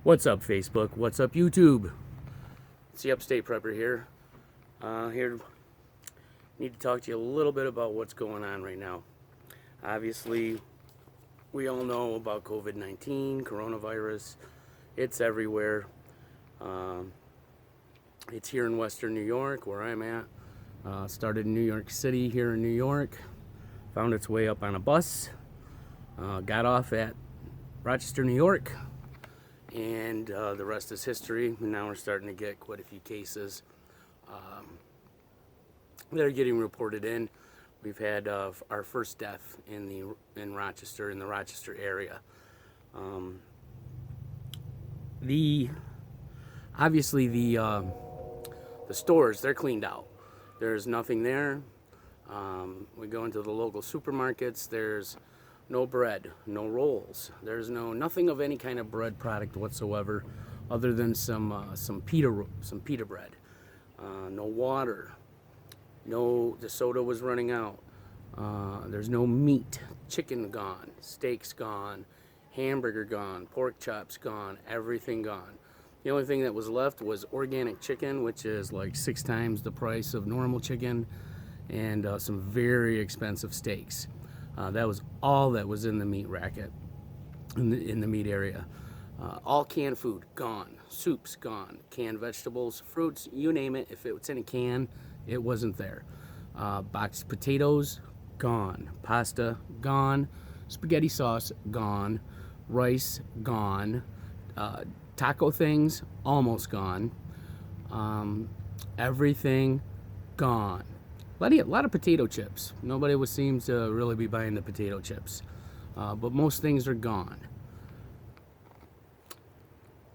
What's up, Facebook? What's up, YouTube? It's the Upstate Prepper here. Need to talk to you a little bit about what's going on right now. Obviously, we all know about COVID-19, coronavirus. It's everywhere. It's here in Western New York, where I'm at. Started in New York City, here in New York. Found its way up on a bus. Got off at Rochester, New York. And the rest is history. Now we're starting to get quite a few cases that are getting reported in. We've had our first death in Rochester, in the Rochester area. Obviously the stores, they're cleaned out. There's nothing there. We go into the local supermarkets. There's no bread, no rolls. There's nothing of any kind of bread product whatsoever, other than some pita bread. No water. The soda was running out. There's no meat. Chicken gone. Steaks gone. Hamburger gone. Pork chops gone. Everything gone. The only thing that was left was organic chicken, which is like 6 times the price of normal chicken, and some very expensive steaks. That was all that was in the meat racket, in the meat area. All canned food, gone. Soups, gone. Canned vegetables, fruits, you name it. If it's in a can, it wasn't there. Boxed potatoes, gone. Pasta, gone. Spaghetti sauce, gone. Rice, gone. Taco things, almost gone. Everything, gone. A lot of potato chips. Nobody seems to really be buying the potato chips. But most things are gone.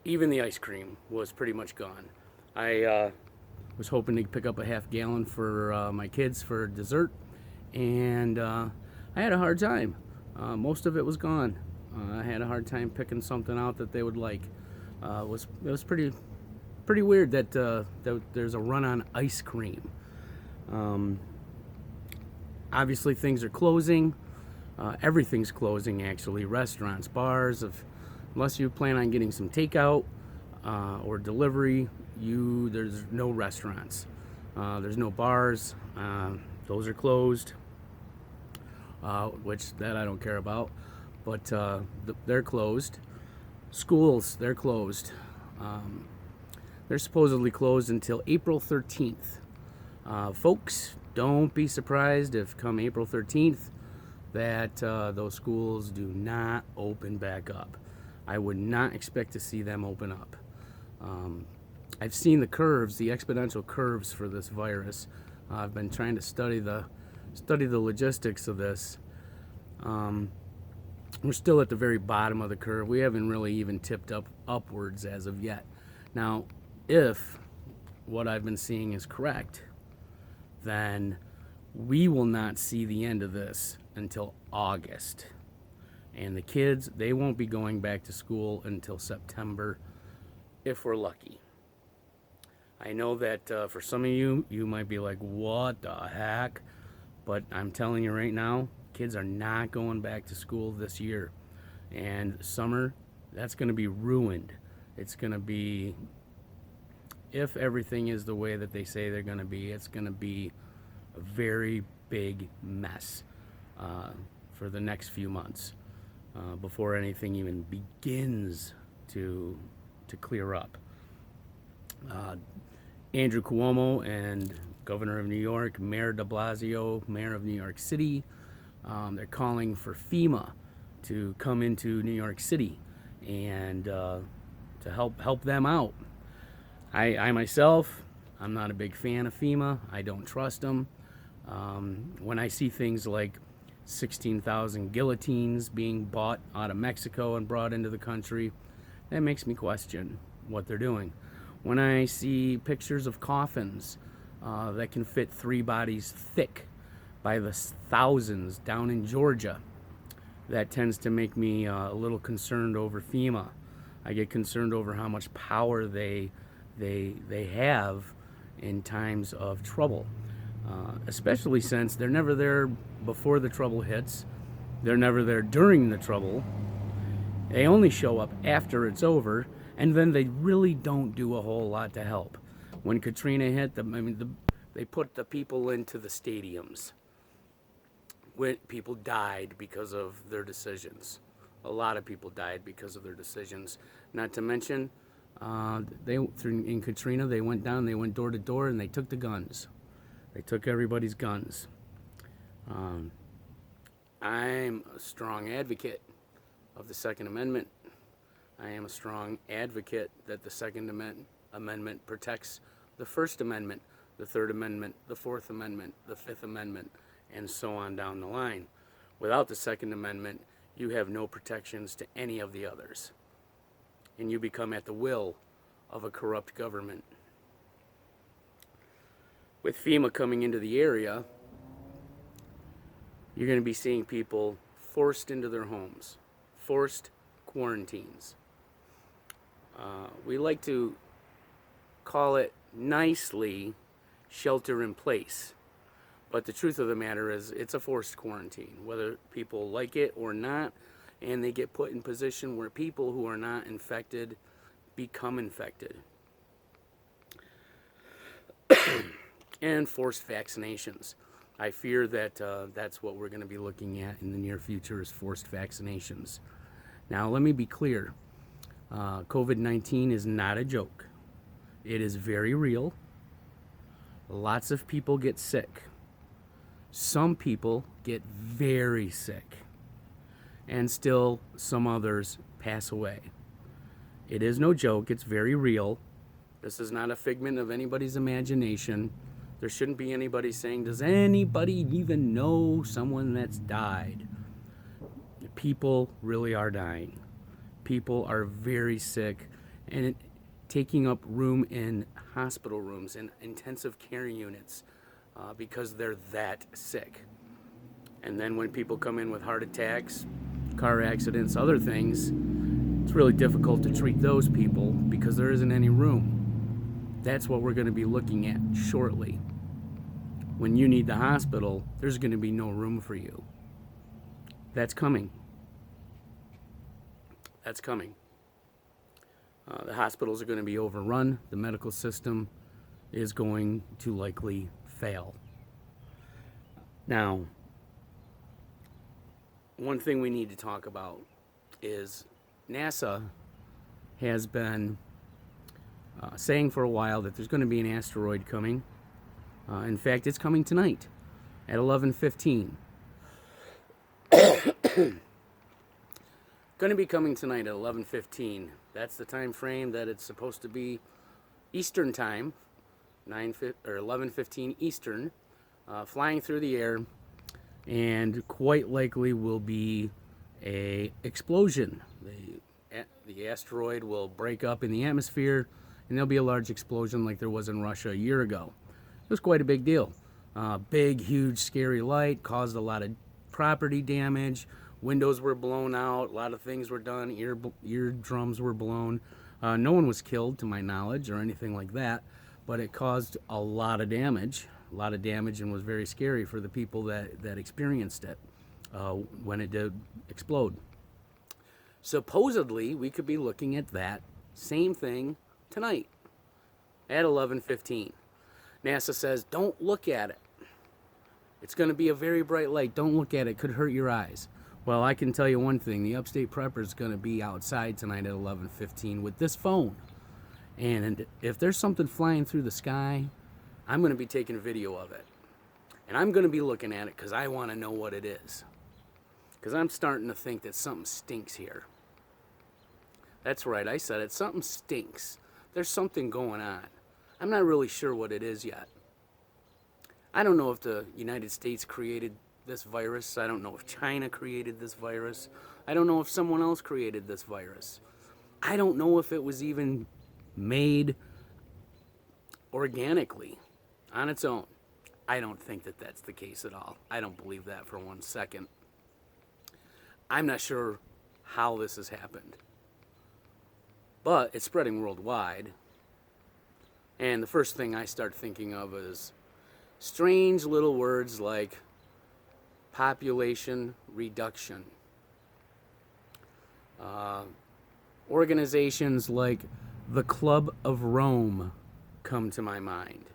Even the ice cream was pretty much gone. I was hoping to pick up a half gallon for my kids for dessert, and I had a hard time. Most of it was gone. I had a hard time picking something out that they would like. It was pretty weird that there's a run on ice cream. Obviously things are closing. Everything's closing, actually. Restaurants, bars, unless you plan on getting some takeout or delivery, there's no restaurants. There's no bars. Those are closed, which that I don't care about. But they're closed. Schools, they're closed. They're supposedly closed until April 13th. Folks, don't be surprised if come April 13th that those schools do not open back up. I would not expect to see them open up. I've seen the curves, the exponential curves for this virus. I've been trying to study the logistics of this. We're still at the very bottom of the curve. We haven't really even tipped upwards as of yet. Now, if what I've been seeing is correct, then we will not see the end of this until August. And the kids, they won't be going back to school until September, if we're lucky. I know that for some of you might be like, what the heck? But I'm telling you right now, kids are not going back to school this year. And summer, that's going to be ruined. It's going to be, if everything is the way that they say they're going to be, it's going to be a very big mess for the next few months before anything even begins to clear up. Andrew Cuomo and Governor of New York, Mayor de Blasio, Mayor of New York City, they're calling for FEMA to come into New York City and to help them out. I myself, I'm not a big fan of FEMA. I don't trust them. When I see things like 16,000 guillotines being bought out of Mexico and brought into the country, that makes me question what they're doing. When I see pictures of coffins that can fit 3 bodies thick by the thousands down in Georgia, that tends to make me a little concerned over FEMA. I get concerned over how much power they have in times of trouble, especially since they're never there before the trouble hits. They're never there during the trouble. They only show up after it's over, And then they really don't do a whole lot to help. When Katrina hit, they put the people into the stadiums. When people died because of their decisions. A lot of people died because of their decisions. Not to mention, in Katrina, they went door to door, and they took the guns. They took everybody's guns. I'm a strong advocate of the Second Amendment. I am a strong advocate that the Second Amendment protects the First Amendment, the Third Amendment, the Fourth Amendment, the Fifth Amendment, and so on down the line. Without the Second Amendment, you have no protections to any of the others, and you become at the will of a corrupt government. With FEMA coming into the area, you're going to be seeing people forced into their homes, forced quarantines. We like to call it nicely shelter in place, but the truth of the matter is it's a forced quarantine, whether people like it or not, and they get put in position where people who are not infected become infected. And forced vaccinations. I fear that that's what we're going to be looking at in the near future, is forced vaccinations. Now, let me be clear. COVID-19 is not a joke. It is very real. Lots of people get sick. Some people get very sick. And still, some others pass away. It is no joke. It's very real. This is not a figment of anybody's imagination. There shouldn't be anybody saying, does anybody even know someone that's died? People really are dying. People are very sick and taking up room in hospital rooms and intensive care units because they're that sick. And then when people come in with heart attacks, car accidents, other things, it's really difficult to treat those people because there isn't any room. That's what we're going to be looking at shortly. When you need the hospital, there's going to be no room for you. That's coming. That's coming. The hospitals are going to be overrun. The medical system is going to likely fail. Now, one thing we need to talk about is NASA has been saying for a while that there's going to be an asteroid coming. In fact, it's coming tonight at 11:15. Going to be coming tonight at 11:15. That's the time frame that it's supposed to be Eastern time, 11:15 Eastern, flying through the air, and quite likely will be a explosion. The asteroid will break up in the atmosphere, and there'll be a large explosion like there was in Russia a year ago. It was quite a big deal. Big, huge, scary light, caused a lot of property damage. Windows were blown out. A lot of things were done. Eardrums were blown. No one was killed, to my knowledge, or anything like that. But it caused a lot of damage. And was very scary for the people that experienced it when it did explode. Supposedly, we could be looking at that same thing tonight at 11:15. NASA says, don't look at it. It's going to be a very bright light. Don't look at it. It could hurt your eyes. Well, I can tell you one thing. The Upstate Prepper is going to be outside tonight at 11:15 with this phone. And if there's something flying through the sky, I'm going to be taking a video of it. And I'm going to be looking at it because I want to know what it is. Because I'm starting to think that something stinks here. That's right, I said it. Something stinks. There's something going on. I'm not really sure what it is yet. I don't know if the United States created this virus. I don't know if China created this virus. I don't know if someone else created this virus. I don't know if it was even made organically on its own. I don't think that that's the case at all. I don't believe that for 1 second. I'm not sure how this has happened. But it's spreading worldwide. And the first thing I start thinking of is strange little words like population reduction, Organizations like the Club of Rome come to my mind.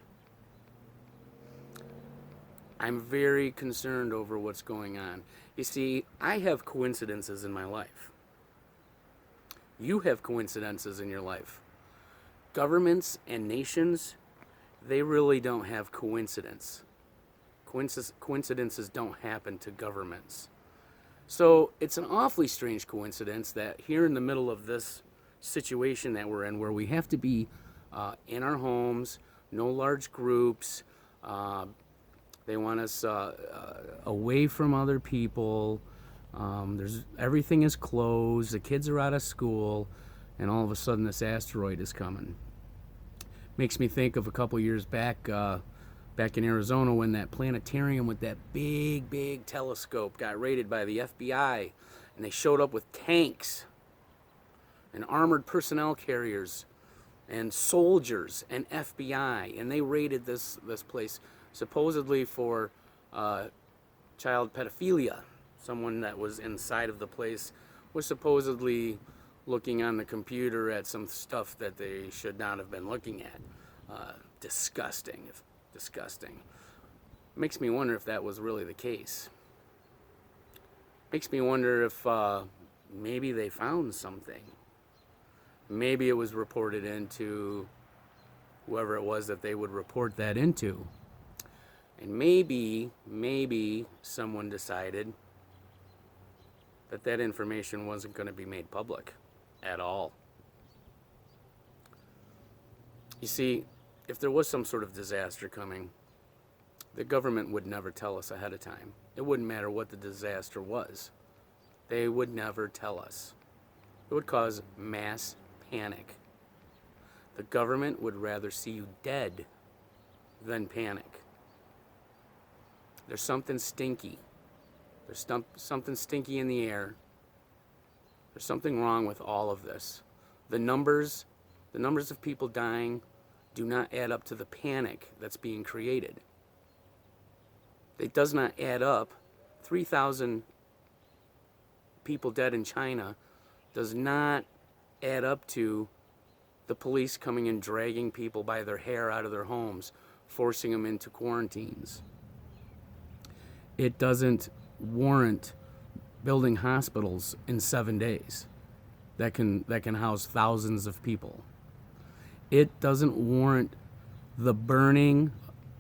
I'm very concerned over what's going on. You see, I have coincidences in my life. You have coincidences in your life. Governments and nations, they really don't have coincidence. Coincidences don't happen to governments. So it's an awfully strange coincidence that here in the middle of this situation that we're in, where we have to be in our homes, no large groups, they want us away from other people, everything is closed, the kids are out of school, and all of a sudden this asteroid is coming. Makes me think of a couple years back in Arizona, when that planetarium with that big telescope got raided by the FBI, and they showed up with tanks and armored personnel carriers and soldiers and FBI, and they raided this place supposedly for child pedophilia. Someone that was inside of the place was supposedly looking on the computer at some stuff that they should not have been looking at. Disgusting. Makes me wonder if that was really the case. Makes me wonder if maybe they found something. Maybe it was reported into whoever it was that they would report that into. And maybe someone decided that information wasn't going to be made public at all. You see, if there was some sort of disaster coming, the government would never tell us ahead of time. It wouldn't matter what the disaster was. They would never tell us. It would cause mass panic. The government would rather see you dead than panic. There's something stinky. There's something stinky in the air. There's something wrong with all of this. The numbers of people dying do not add up to the panic that's being created. It does not add up. 3,000 people dead in China does not add up to the police coming and dragging people by their hair out of their homes, forcing them into quarantines. It doesn't warrant building hospitals in 7 days that can house thousands of people. It doesn't warrant the burning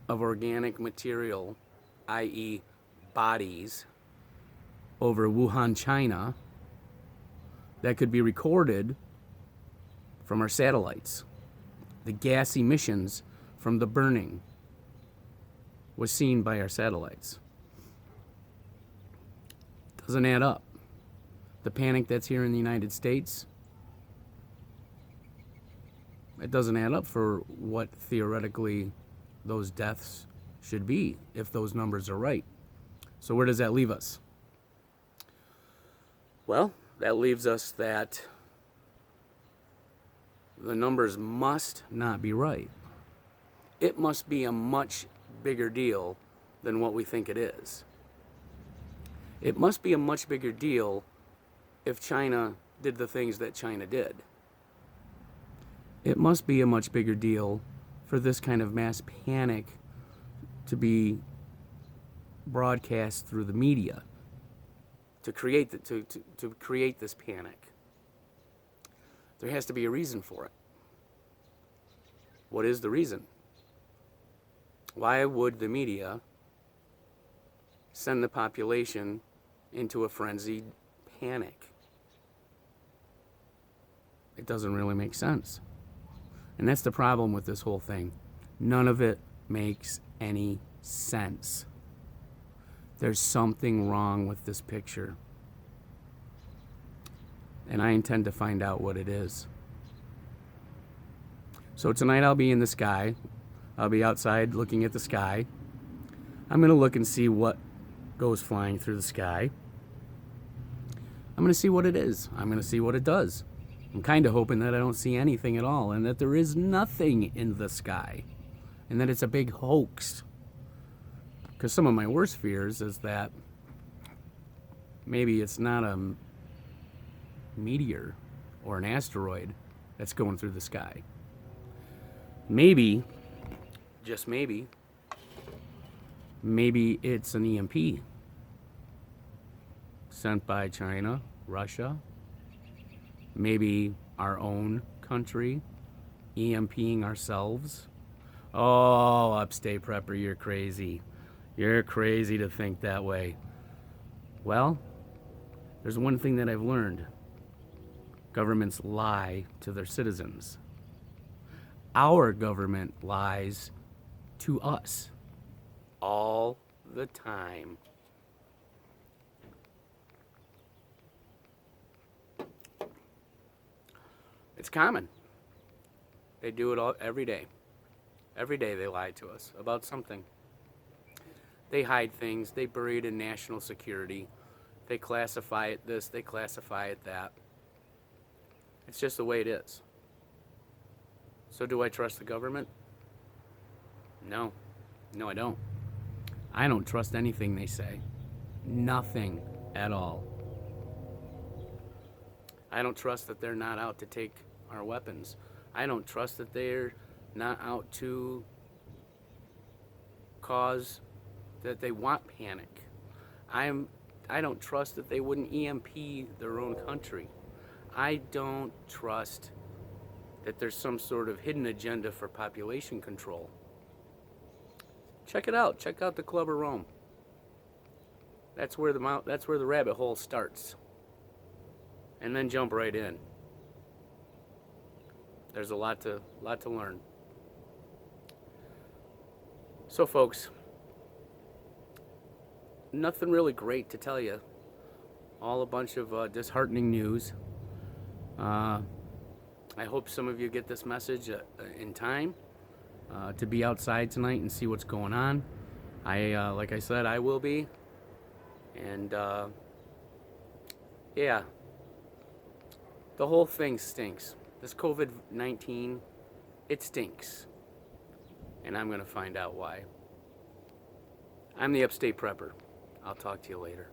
of organic material, i.e. bodies, over Wuhan, China, that could be recorded from our satellites. The gas emissions from the burning was seen by our satellites. Doesn't add up. The panic that's here in the United States, it doesn't add up for what theoretically those deaths should be if those numbers are right. So where does that leave us? Well, that leaves us that the numbers must not be right. It must be a much bigger deal than what we think it is. It must be a much bigger deal if China did the things that China did. It must be a much bigger deal for this kind of mass panic to be broadcast through the media to create this panic. There has to be a reason for it. What is the reason? Why would the media send the population into a frenzied panic? It doesn't really make sense. And that's the problem with this whole thing. None of it makes any sense. There's something wrong with this picture. And I intend to find out what it is. So tonight I'll be in the sky. I'll be outside looking at the sky. I'm going to look and see what goes flying through the sky. I'm going to see what it is. I'm going to see what it does. I'm kind of hoping that I don't see anything at all and that there is nothing in the sky and that it's a big hoax. Because some of my worst fears is that maybe it's not a meteor or an asteroid that's going through the sky. Maybe, just maybe it's an EMP sent by China, Russia, maybe our own country EMPing ourselves. Oh, upstate prepper, you're crazy. You're crazy to think that way. Well, there's one thing that I've learned. Governments lie to their citizens. Our government lies to us all the time. It's common. They do it all every day. Every day they lie to us about something. They hide things. They bury it in national security. They classify it this, they classify it that. It's just the way it is. So do I trust the government? No. No, I don't. I don't trust anything they say. Nothing at all. I don't trust that they're not out to take our weapons. I don't trust that they're not out to cause that they want panic. I don't trust that they wouldn't EMP their own country. I don't trust that there's some sort of hidden agenda for population control. Check it out. Check out the Club of Rome. That's where the rabbit hole starts. And then jump right in. There's a lot to learn. So folks, nothing really great to tell you. All a bunch of disheartening news. I hope some of you get this message in time to be outside tonight and see what's going on. Like I said, I will be. And yeah, the whole thing stinks. This COVID-19, it stinks. And I'm going to find out why. I'm the Upstate Prepper. I'll talk to you later.